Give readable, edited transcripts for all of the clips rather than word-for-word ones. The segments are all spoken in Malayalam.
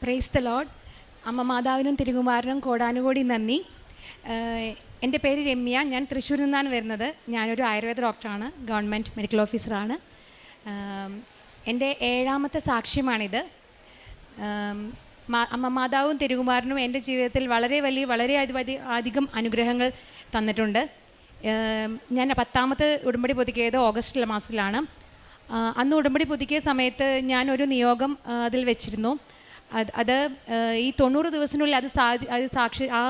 Praise the Lord. അമ്മ മാതാവിനും തിരുകുമാരനും കോടാനുകോടി നന്ദി. എൻ്റെ പേര് രമ്യ. ഞാൻ തൃശ്ശൂരിൽ നിന്നാണ് വരുന്നത്. ഞാനൊരു ആയുർവേദ ഡോക്ടറാണ്, ഗവൺമെൻറ് മെഡിക്കൽ ഓഫീസറാണ്. എൻ്റെ 7ാമത്തെ സാക്ഷ്യമാണിത്. അമ്മ മാതാവും തിരുകുമാരനും എൻ്റെ ജീവിതത്തിൽ വളരെ അധികം അനുഗ്രഹങ്ങൾ തന്നിട്ടുണ്ട്. ഞാൻ 10ാമത്തെ ഉടമ്പടി പുതുക്കിയത് ഓഗസ്റ്റ് മാസത്തിലാണ്. അന്ന് ഉടമ്പടി പുതുക്കിയ സമയത്ത് ഞാനൊരു നിയോഗം അതിൽ വെച്ചിരുന്നു. അത് ഈ 90 ദിവസത്തിനുള്ളിൽ ആ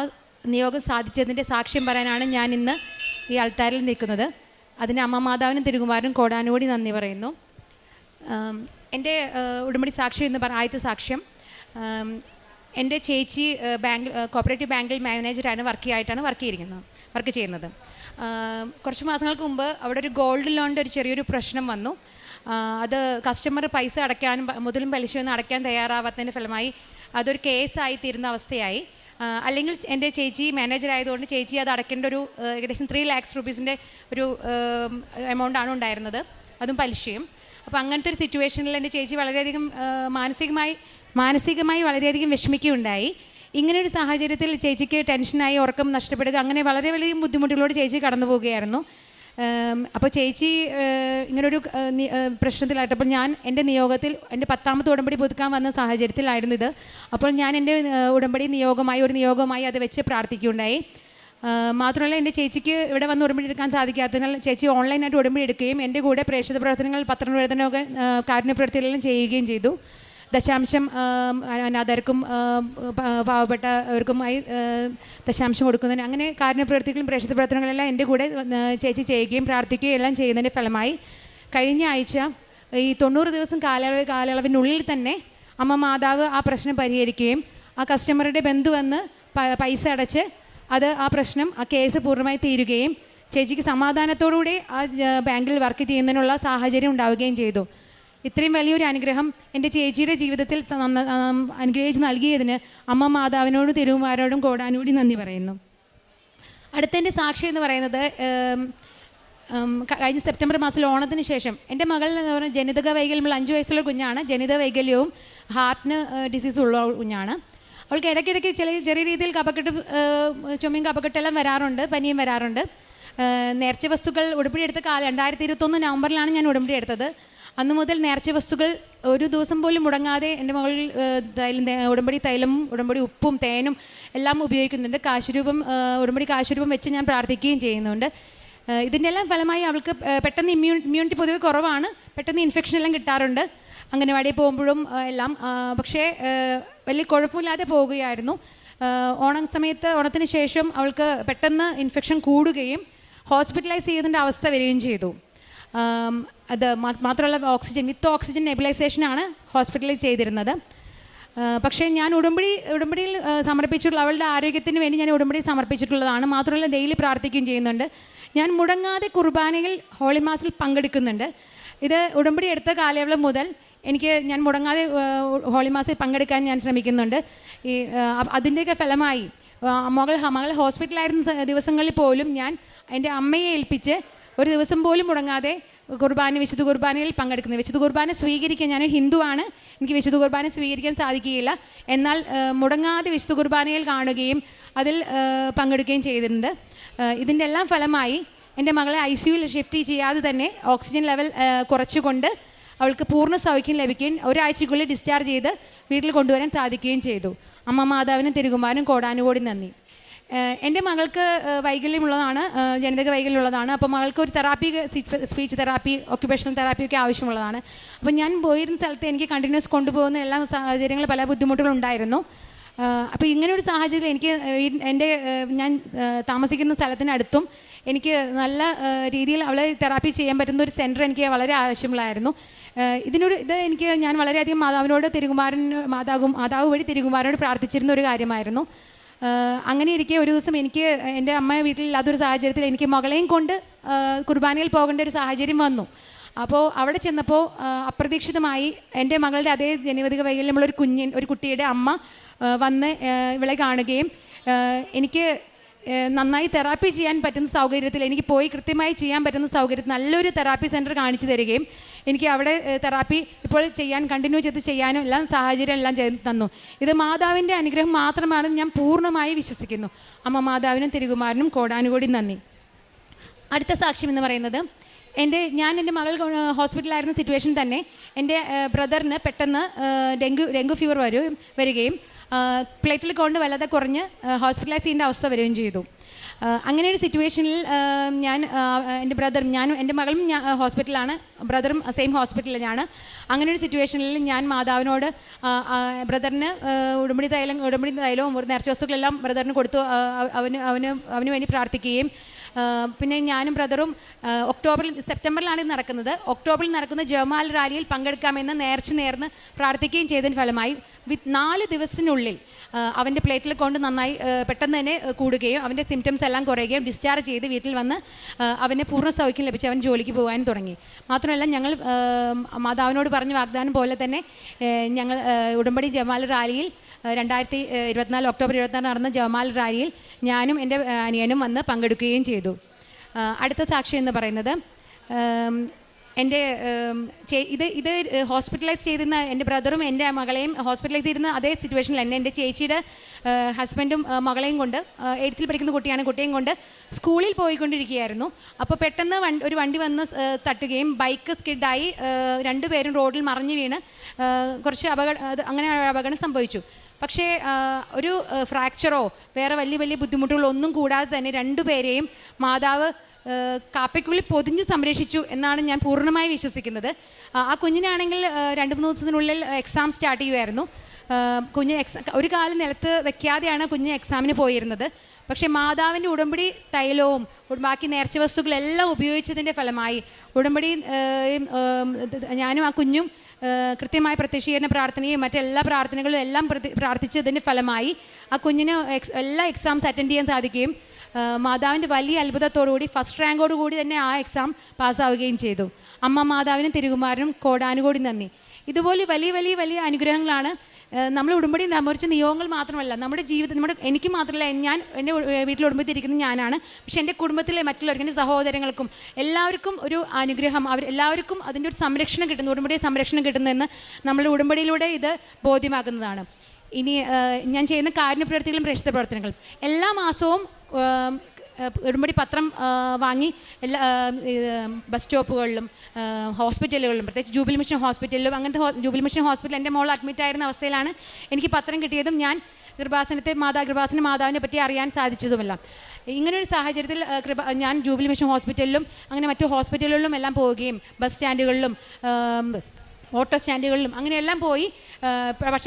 നിയോഗം സാധിച്ചതിൻ്റെ സാക്ഷ്യം പറയാനാണ് ഞാൻ ഇന്ന് ഈ അൾത്താരിൽ നിൽക്കുന്നത്. അതിന് അമ്മ മാതാവിനും തിരുകുമാരനും കോടാനുകോടി നന്ദി പറയുന്നു. എൻ്റെ ഉടമ്പടി സാക്ഷ്യം എന്ന് ആദ്യത്തെ സാക്ഷ്യം, എൻ്റെ ചേച്ചി കോപ്പറേറ്റീവ് ബാങ്കിൽ മാനേജറാണ് വർക്ക് ചെയ്യുന്നത്. കുറച്ച് മാസങ്ങൾക്ക് മുമ്പ് അവിടെ ഒരു ഗോൾഡ് ലോണിൻ്റെ ഒരു ചെറിയൊരു പ്രശ്നം വന്നു. അത് കസ്റ്റമർ പൈസ അടയ്ക്കാനും മുതലും പലിശയൊന്നും അടയ്ക്കാൻ തയ്യാറാവാത്തതിൻ്റെ ഫലമായി അതൊരു കേസായി തീരുന്ന അവസ്ഥയായി. അല്ലെങ്കിൽ എൻ്റെ ചേച്ചി മാനേജറായതുകൊണ്ട് ചേച്ചി അത് അടയ്ക്കേണ്ട ഒരു ഏകദേശം 3 lakhs rupees ഒരു എമൗണ്ടാണ് ഉണ്ടായിരുന്നത്, അതും പലിശയും. അപ്പോൾ അങ്ങനത്തെ ഒരു സിറ്റുവേഷനിൽ എൻ്റെ ചേച്ചി വളരെയധികം മാനസികമായി വളരെയധികം വിഷമിക്കുകയുണ്ടായി. ഇങ്ങനെയൊരു സാഹചര്യത്തിൽ ചേച്ചിക്ക് ടെൻഷനായി, ഉറക്കം നഷ്ടപ്പെടുക, അങ്ങനെ വളരെ വലിയ ബുദ്ധിമുട്ടുകളോട് ചേച്ചി കടന്നു പോവുകയായിരുന്നു. അപ്പോൾ ചേച്ചി ഇങ്ങനൊരു പ്രശ്നത്തിലായിട്ടപ്പോൾ ഞാൻ എൻ്റെ നിയോഗത്തിൽ എൻ്റെ 10ാമത്തെ ഉടമ്പടി പുതുക്കാൻ വന്ന സാഹചര്യത്തിലായിരുന്നു ഇത്. അപ്പോൾ ഞാൻ എൻ്റെ ഉടമ്പടി നിയോഗമായി അത് വെച്ച് പ്രാർത്ഥിക്കുകയുണ്ടായി. മാത്രമല്ല, എൻ്റെ ചേച്ചിക്ക് ഇവിടെ വന്ന് ഉടമ്പടി എടുക്കാൻ സാധിക്കാത്തതിനാൽ ചേച്ചി ഓൺലൈനായിട്ട് ഉടമ്പടി എടുക്കുകയും എൻ്റെ കൂടെ പ്രേക്ഷിത പ്രവർത്തനങ്ങൾ, പത്രനിവേദനമൊക്കെ, കാരുണ്യപ്രവൃത്തികളെല്ലാം ചെയ്യുകയും ചെയ്തു. ദശാംശം അനാഥർക്കും പാവപ്പെട്ടവർക്കുമായി ദശാംശം കൊടുക്കുന്നതിന്, അങ്ങനെ കാരുണ്യപ്രവൃത്തികളും പ്രേക്ഷിത പ്രവർത്തനങ്ങളെല്ലാം എൻ്റെ കൂടെ ചേച്ചി ചെയ്യുകയും പ്രാർത്ഥിക്കുകയും എല്ലാം ചെയ്യുന്നതിൻ്റെ ഫലമായി കഴിഞ്ഞ ആഴ്ച ഈ 90 ദിവസം കാലയളവിനുള്ളിൽ തന്നെ അമ്മ മാതാവ് ആ പ്രശ്നം പരിഹരിക്കുകയും ആ കസ്റ്റമറുടെ ബന്ധു വന്ന് പൈസ അടച്ച് ആ കേസ് പൂർണ്ണമായി തീരുകയും ചേച്ചിക്ക് സമാധാനത്തോടുകൂടി ആ ബാങ്കിൽ വർക്ക് ചെയ്യുന്നതിനുള്ള സാഹചര്യം ഉണ്ടാവുകയും ചെയ്തു. ഇത്രയും വലിയൊരു അനുഗ്രഹം എൻ്റെ ചേച്ചിയുടെ ജീവിതത്തിൽ അനുഗ്രഹിച്ച് നൽകിയതിന് അമ്മ മാതാവിനോടും തിരുകുമാരനോടും കോടാനുകൂടി നന്ദി പറയുന്നു. അടുത്തതിൻ്റെ സാക്ഷി എന്ന് പറയുന്നത്, കഴിഞ്ഞ സെപ്റ്റംബർ മാസത്തിൽ ഓണത്തിന് ശേഷം എൻ്റെ മകൾ എന്ന് പറഞ്ഞാൽ ജനിതക വൈകല്യം, 5 വയസ്സുള്ള കുഞ്ഞാണ്. ജനിതക വൈകല്യവും ഹാർട്ടിന് ഡിസീസും ഉള്ള കുഞ്ഞാണ്. അവൾക്ക് ഇടയ്ക്കിടയ്ക്ക് ചെറിയ രീതിയിൽ ചുമയും കഫക്കെട്ടെല്ലാം വരാറുണ്ട്, പനിയും വരാറുണ്ട്. നേർച്ച വസ്തുക്കൾ ഉടമ്പടി എടുത്ത 2021 നവംബറിലാണ് ഞാൻ ഉടമ്പടി എടുത്തത്. അന്നു മുതൽ നേർച്ച വസ്തുക്കൾ ഒരു ദിവസം പോലും മുടങ്ങാതെ എൻ്റെ മകൾ ഉടമ്പടി തൈലവും ഉടമ്പടി ഉപ്പും തേനും എല്ലാം ഉപയോഗിക്കുന്നുണ്ട്. ഉടമ്പടി കാശുരൂപം വെച്ച് ഞാൻ പ്രാർത്ഥിക്കുകയും ചെയ്യുന്നുണ്ട്. ഇതിൻ്റെ എല്ലാം ഫലമായി അവൾക്ക് പെട്ടെന്ന് ഇമ്മ്യൂണിറ്റി പൊതുവെ കുറവാണ്, പെട്ടെന്ന് ഇൻഫെക്ഷൻ എല്ലാം കിട്ടാറുണ്ട് അംഗനവാടിയിൽ പോകുമ്പോഴും എല്ലാം. പക്ഷേ വലിയ കുഴപ്പമില്ലാതെ പോവുകയായിരുന്നു. ഓണത്തിന് ശേഷം അവൾക്ക് പെട്ടെന്ന് ഇൻഫെക്ഷൻ കൂടുകയും ഹോസ്പിറ്റലൈസ് ചെയ്യുന്നതിൻ്റെ അവസ്ഥ വരികയും ചെയ്തു. അത് മാത്രമല്ല, വിത്ത് ഓക്സിജൻ നെബുലൈസേഷനാണ് ഹോസ്പിറ്റലിൽ ചെയ്തിരുന്നത്. പക്ഷേ ഞാൻ ഉടമ്പടിയിൽ സമർപ്പിച്ചിട്ടുള്ള അവളുടെ ആരോഗ്യത്തിന് വേണ്ടി ഞാൻ ഉടമ്പടി സമർപ്പിച്ചിട്ടുള്ളതാണ്. മാത്രമല്ല, ഡെയിലി പ്രാർത്ഥിക്കുകയും ചെയ്യുന്നുണ്ട്. ഞാൻ മുടങ്ങാതെ കുർബാനയിൽ ഹോളി മാസിൽ പങ്കെടുക്കുന്നുണ്ട്. ഇത് ഉടമ്പടി എടുത്ത കാലയളവ് മുതൽ ഞാൻ മുടങ്ങാതെ ഹോളി മാസിൽ പങ്കെടുക്കാൻ ഞാൻ ശ്രമിക്കുന്നുണ്ട്. അതിൻ്റെയൊക്കെ ഫലമായി മകൾ ഹോസ്പിറ്റലായിരുന്ന ദിവസങ്ങളിൽ പോലും ഞാൻ എൻ്റെ അമ്മയെ ഏൽപ്പിച്ച് ഒരു ദിവസം പോലും മുടങ്ങാതെ വിശുദ്ധ കുർബാനയിൽ പങ്കെടുക്കുന്നത്. വിശുദ്ധ കുർബാന സ്വീകരിക്കാൻ, ഞാൻ ഹിന്ദുവാണ്, എനിക്ക് വിശുദ്ധ കുർബാന സ്വീകരിക്കാൻ സാധിക്കുകയില്ല. എന്നാൽ മുടങ്ങാതെ വിശുദ്ധ കുർബാനയിൽ കാണുകയും അതിൽ പങ്കെടുക്കുകയും ചെയ്തിട്ടുണ്ട്. ഇതിൻ്റെ എല്ലാം ഫലമായി എൻ്റെ മകളെ ICUയിൽ ഷിഫ്റ്റ് ചെയ്യാതെ തന്നെ ഓക്സിജൻ ലെവൽ കുറച്ചുകൊണ്ട് അവൾക്ക് പൂർണ്ണ സൗഖ്യം ലഭിക്കുകയും ഒരാഴ്ചയ്ക്കുള്ളിൽ ഡിസ്ചാർജ് ചെയ്ത് വീട്ടിൽ കൊണ്ടുവരാൻ സാധിക്കുകയും ചെയ്തു. അമ്മ മാതാവിനും തിരുകുമാരനും കോടാനുകോടി നന്ദി. എൻ്റെ മകൾക്ക് വൈകല്യമുള്ളതാണ്, ജനിതക വൈകല്യമുള്ളതാണ്. അപ്പോൾ മകൾക്ക് ഒരു സ്പീച്ച് തെറാപ്പി, ഒക്യുപേഷണൽ തെറാപ്പിയൊക്കെ ആവശ്യമുള്ളതാണ്. അപ്പോൾ ഞാൻ പോയിരുന്ന സ്ഥലത്ത് എനിക്ക് കണ്ടിന്യൂസ് കൊണ്ടുപോകുന്ന എല്ലാ സാഹചര്യങ്ങളും പല ബുദ്ധിമുട്ടുകളുണ്ടായിരുന്നു. അപ്പോൾ ഇങ്ങനെയൊരു സാഹചര്യം ഞാൻ താമസിക്കുന്ന സ്ഥലത്തിനടുത്തും എനിക്ക് നല്ല രീതിയിൽ അവളെ തെറാപ്പി ചെയ്യാൻ പറ്റുന്ന ഒരു സെൻറ്റർ എനിക്ക് വളരെ ആവശ്യമുള്ളായിരുന്നു. ഞാൻ വളരെയധികം മാതാവ് വഴി തിരുകുമാരനോട് പ്രാർത്ഥിച്ചിരുന്ന ഒരു കാര്യമായിരുന്നു. അങ്ങനെ ഇരിക്കെ ഒരു ദിവസം എൻ്റെ അമ്മ വീട്ടിലില്ലാത്തൊരു സാഹചര്യത്തിൽ എനിക്ക് മകളെയും കൊണ്ട് കുർബാനയിൽ പോകേണ്ട ഒരു സാഹചര്യം വന്നു. അപ്പോൾ അവിടെ ചെന്നപ്പോൾ അപ്രതീക്ഷിതമായി എൻ്റെ മകളുടെ അതേ ജനിതക വൈകല്യമുള്ള ഒരു കുട്ടിയുടെ അമ്മ വന്ന് ഇവളെ കാണുകയും എനിക്ക് നന്നായി തെറാപ്പി ചെയ്യാൻ പറ്റുന്ന സൗകര്യത്തിൽ എനിക്ക് പോയി കൃത്യമായി ചെയ്യാൻ പറ്റുന്ന സൗകര്യത്തിൽ നല്ലൊരു തെറാപ്പി സെൻറ്റർ കാണിച്ചു തരികയും എനിക്ക് അവിടെ തെറാപ്പി ഇപ്പോൾ ചെയ്യാൻ കണ്ടിന്യൂ ചെയ്ത് ചെയ്യാനും എല്ലാം സാഹചര്യം എല്ലാം ചെയ്ത് തന്നു. ഇത് മാതാവിൻ്റെ അനുഗ്രഹം മാത്രമാണെന്ന് ഞാൻ പൂർണ്ണമായി വിശ്വസിക്കുന്നു. അമ്മ മാതാവിനും തിരുകുമാരനും കോടാനുകോടി നന്ദി. അടുത്ത സാക്ഷ്യം എന്ന് പറയുന്നത് ഞാൻ എൻ്റെ മകൾ ഹോസ്പിറ്റലായിരുന്ന സിറ്റുവേഷൻ തന്നെ എൻ്റെ ബ്രദറിന് പെട്ടെന്ന് ഡെങ്കു ഫീവർ വരികയും പ്ലേറ്റിൽ കൊണ്ട് വല്ലാതെ കുറഞ്ഞ് ഹോസ്പിറ്റലൈസ് ചെയ്യേണ്ട അവസ്ഥ വരികയും ചെയ്തു. അങ്ങനെ ഒരു സിറ്റുവേഷനിൽ ഞാനും എൻ്റെ മകളും ഹോസ്പിറ്റലാണ്, ബ്രദറും സെയിം ഹോസ്പിറ്റലിലാണ്. അങ്ങനെ ഒരു സിറ്റുവേഷനിൽ ഞാൻ മാതാവിനോട് ബ്രദറിന് ഉടമ്പടി തൈലവും നേർച്ച വസ്തുക്കളെല്ലാം ബ്രദറിന് കൊടുത്തു അവന് വേണ്ടി പ്രാർത്ഥിക്കുകയും പിന്നെ ഞാനും ബ്രദറും സെപ്റ്റംബറിലാണ് ഇത് നടക്കുന്നത്. ഒക്ടോബറിൽ നടക്കുന്ന ജമാൽ റാലിയിൽ പങ്കെടുക്കാമെന്ന് നേർന്ന് പ്രാർത്ഥിക്കുകയും ചെയ്തതിന് ഫലമായി 4 ദിവസത്തിനുള്ളിൽ അവൻ്റെ പ്ലേറ്റിൽ കൊണ്ട് നന്നായി പെട്ടെന്ന് തന്നെ കൂടുകയും അവൻ്റെ സിംറ്റംസ് എല്ലാം കുറയുകയും ഡിസ്ചാർജ് ചെയ്ത് വീട്ടിൽ വന്ന് അവന് പൂർണ്ണ സൗഖ്യം ലഭിച്ച് അവൻ ജോലിക്ക് പോകാൻ തുടങ്ങി. മാത്രമല്ല ഞങ്ങൾ മാതാവിനോട് പറഞ്ഞ വാഗ്ദാനം പോലെ തന്നെ ഞങ്ങൾ ഉടമ്പടി ജമാൽ റാലിയിൽ 2024 ഒക്ടോബർ 24 നടന്ന ജമാൽ റാലിയിൽ ഞാനും എൻ്റെ അനിയനും വന്ന് പങ്കെടുക്കുകയും ചെയ്തു. അടുത്ത സാക്ഷി എന്ന് പറയുന്നത് ഇത് ഹോസ്പിറ്റലൈസ് ചെയ്തിരുന്ന എൻ്റെ ബ്രദറും എൻ്റെ മകളെയും ഹോസ്പിറ്റലൈസ് ചെയ്തിരുന്ന അതേ സിറ്റുവേഷനിൽ തന്നെ എൻ്റെ ചേച്ചിയുടെ ഹസ്ബൻഡും മകളെയും കൊണ്ട് 8th പഠിക്കുന്ന കുട്ടിയെയും കൊണ്ട് സ്കൂളിൽ പോയിക്കൊണ്ടിരിക്കുകയായിരുന്നു. അപ്പോൾ പെട്ടെന്ന് ഒരു വണ്ടി വന്ന് തട്ടുകയും ബൈക്ക് സ്കിഡായി 2 പേരും റോഡിൽ മറിഞ്ഞു വീണ് കുറച്ച് അങ്ങനെ അപകടം സംഭവിച്ചു. പക്ഷേ ഒരു ഫ്രാക്ചറോ വേറെ വലിയ ബുദ്ധിമുട്ടുകളോ ഒന്നും കൂടാതെ തന്നെ 2 പേരെയും മാതാവ് കാപ്പയ്ക്കുള്ളിൽ പൊതിഞ്ഞ് സംരക്ഷിച്ചു എന്നാണ് ഞാൻ പൂർണ്ണമായി വിശ്വസിക്കുന്നത്. ആ കുഞ്ഞിനാണെങ്കിൽ 2-3 ദിവസത്തിനുള്ളിൽ എക്സാം സ്റ്റാർട്ട് ചെയ്യുമായിരുന്നു. കുഞ്ഞ് ഒരു കാലം നിലത്ത് വെക്കാതെയാണ് കുഞ്ഞ് എക്സാമിന് പോയിരുന്നത്. പക്ഷേ മാതാവിൻ്റെ ഉടമ്പടി തൈലവും ബാക്കി നേർച്ച വസ്തുക്കളെല്ലാം ഉപയോഗിച്ചതിൻ്റെ ഫലമായി ഉടമ്പടി ഞാനും ആ കുഞ്ഞും കൃത്യമായ പ്രത്യക്ഷീകരണ പ്രാർത്ഥനയും മറ്റെല്ലാ പ്രാർത്ഥനകളും എല്ലാം പ്രാർത്ഥിച്ചതിൻ്റെ ഫലമായി ആ കുഞ്ഞിന് എല്ലാ എക്സാംസ് അറ്റൻഡ് ചെയ്യാൻ സാധിക്കുകയും മാതാവിൻ്റെ വലിയ അത്ഭുതത്തോടുകൂടി ഫസ്റ്റ് റാങ്കോടുകൂടി തന്നെ ആ എക്സാം പാസ്സാവുകയും ചെയ്തു. അമ്മ മാതാവിനും തിരുകുമാരനും കോടാനുകോടി നന്ദി. ഇതുപോലെ വലിയ അനുഗ്രഹങ്ങളാണ് നമ്മൾ ഉടമ്പടി മുറിച്ച നിയോഗങ്ങൾ മാത്രമല്ല നമ്മുടെ ജീവിതം എനിക്ക് മാത്രമല്ല, ഞാൻ എൻ്റെ വീട്ടിൽ ഉടമ്പത്തിരിക്കുന്ന ഞാനാണ്. പക്ഷേ എൻ്റെ കുടുംബത്തിലെ മറ്റുള്ളവർക്ക്, എൻ്റെ സഹോദരങ്ങൾക്കും എല്ലാവർക്കും ഒരു അനുഗ്രഹം, എല്ലാവർക്കും അതിൻ്റെ ഒരു സംരക്ഷണം കിട്ടുന്നു, ഉടമ്പടിയുടെ സംരക്ഷണം കിട്ടുന്നതെന്ന് നമ്മളുടെ ഉടമ്പടിയിലൂടെ ഇത് ബോധ്യമാക്കുന്നതാണ്. ഇനി ഞാൻ ചെയ്യുന്ന കാരുണ്യപ്രവർത്തികളും പ്രേക്ഷിത പ്രവർത്തനങ്ങളും എല്ലാ മാസവും ഉടമ്പടി പത്രം വാങ്ങി എല്ലാ ബസ് സ്റ്റോപ്പുകളിലും ഹോസ്പിറ്റലുകളിലും, പ്രത്യേകിച്ച് ജൂബിലി മിഷൻ ഹോസ്പിറ്റലിലും, അങ്ങനത്തെ ജൂബിലി മിഷൻ ഹോസ്പിറ്റൽ എൻ്റെ മോൾ അഡ്മിറ്റ് ആയിരുന്ന അവസ്ഥയിലാണ് എനിക്ക് പത്രം കിട്ടിയതും ഞാൻ കൃപാസന മാതാവിനെ പറ്റി അറിയാൻ സാധിച്ചതുമല്ല. ഇങ്ങനൊരു സാഹചര്യത്തിൽ ഞാൻ ജൂബിലി മിഷൻ ഹോസ്പിറ്റലിലും അങ്ങനെ മറ്റു ഹോസ്പിറ്റലുകളിലും എല്ലാം പോവുകയും ബസ് സ്റ്റാൻഡുകളിലും ഓട്ടോ സ്റ്റാൻഡുകളിലും അങ്ങനെയെല്ലാം പോയി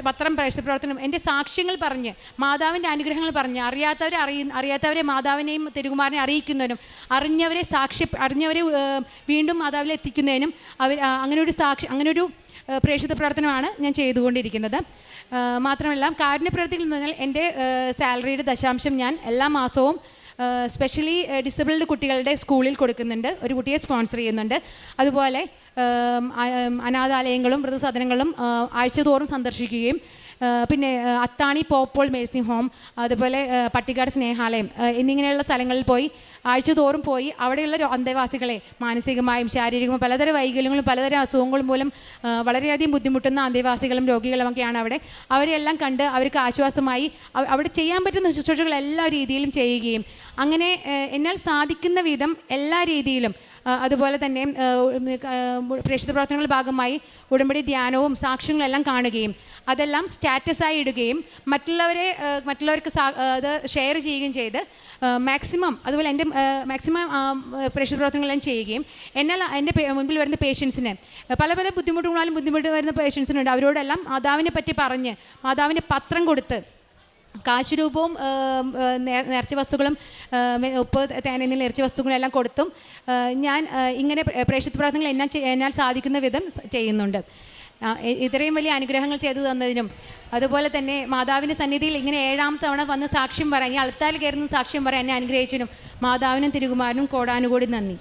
പത്രം പ്രവർത്തനം എൻ്റെ സാക്ഷ്യങ്ങൾ പറഞ്ഞ് മാതാവിൻ്റെ അനുഗ്രഹങ്ങൾ പറഞ്ഞ് അറിയാത്തവരെ മാതാവിനെയും തിരുകുമാരനെ അറിയിക്കുന്നതിനും അറിഞ്ഞവരെ വീണ്ടും മാതാവിൽ എത്തിക്കുന്നതിനും അങ്ങനൊരു പ്രേക്ഷിത പ്രവർത്തനമാണ് ഞാൻ ചെയ്തുകൊണ്ടിരിക്കുന്നത്. മാത്രമല്ല കാരുണ്യപ്രവർത്തികളിൽ നിന്നാൽ എൻ്റെ സാലറിയുടെ ദശാംശം ഞാൻ എല്ലാ മാസവും സ്പെഷ്യലി ഡിസബിൾഡ് കുട്ടികളുടെ സ്കൂളിൽ കൊടുക്കുന്നുണ്ട്. ഒരു കുട്ടിയെ സ്പോൺസർ ചെയ്യുന്നുണ്ട്. അതുപോലെ അനാഥാലയങ്ങളും വൃദ്ധസദനങ്ങളും ആഴ്ചതോറും സന്ദർശിക്കുകയും പിന്നെ അത്താണി പോപ്പോൾ മേഴ്സിംഗ് ഹോം, അതുപോലെ പട്ടിക്കാട് സ്നേഹാലയം എന്നിങ്ങനെയുള്ള സ്ഥലങ്ങളിൽ പോയി ആഴ്ചതോറും പോയി അവിടെയുള്ള അന്തേവാസികളെ മാനസികമായും ശാരീരികമായും പലതരം വൈകല്യങ്ങളും പലതരം അസുഖങ്ങളും മൂലം വളരെയധികം ബുദ്ധിമുട്ടുന്ന അന്തേവാസികളും രോഗികളുമൊക്കെയാണ് അവരെല്ലാം കണ്ട് അവർക്ക് ആശ്വാസമായി അവിടെ ചെയ്യാൻ പറ്റുന്ന ശുശ്രൂഷകൾ എല്ലാ രീതിയിലും ചെയ്യുകയും അങ്ങനെ എന്നാൽ സാധിക്കുന്ന വിധം എല്ലാ രീതിയിലും അതുപോലെ തന്നെ പ്രേക്ഷിത പ്രവർത്തനങ്ങളുടെ ഭാഗമായി ഉടമ്പടി ധ്യാനവും സാക്ഷ്യങ്ങളെല്ലാം കാണുകയും അതെല്ലാം സ്റ്റാറ്റസായി ഇടുകയും മറ്റുള്ളവർക്ക് അത് ഷെയർ ചെയ്യുകയും ചെയ്ത് മാക്സിമം അതുപോലെ എൻ്റെ മാക്സിമം പ്രേക്ഷിത പ്രവർത്തനങ്ങളെല്ലാം ചെയ്യുകയും എന്നാൽ എൻ്റെ മുൻപിൽ വരുന്ന പേഷ്യൻസിന് പല ബുദ്ധിമുട്ട് വരുന്ന പേഷ്യൻസിനുണ്ട്. അവരോടെല്ലാം മാതാവിനെ പറ്റി പറഞ്ഞ് മാതാവിന് പത്രം കൊടുത്ത് കാശുരൂപവും നേർച്ച വസ്തുക്കളും ഉപ്പ് തേൻ എന്നീ നേർച്ച വസ്തുക്കളെല്ലാം കൊടുത്തും ഞാൻ ഇങ്ങനെ പ്രേക്ഷിത പ്രവർത്തനങ്ങൾ എന്നാൽ സാധിക്കുന്ന വിധം ചെയ്യുന്നുണ്ട്. ഇത്രയും വലിയ അനുഗ്രഹങ്ങൾ ചെയ്തു തന്നതിനും അതുപോലെ തന്നെ മാതാവിൻ്റെ സന്നിധിയിൽ ഇങ്ങനെ 7ാമത്തെ തവണ വന്ന് സാക്ഷ്യം പറയാൻ, ഈ അൾത്താരിൽ കയറുന്ന സാക്ഷ്യം പറയാൻ എന്നെ അനുഗ്രഹിച്ചതിനും മാതാവിനും തിരുകുമാരനും കോടാനുകോടി നന്ദി.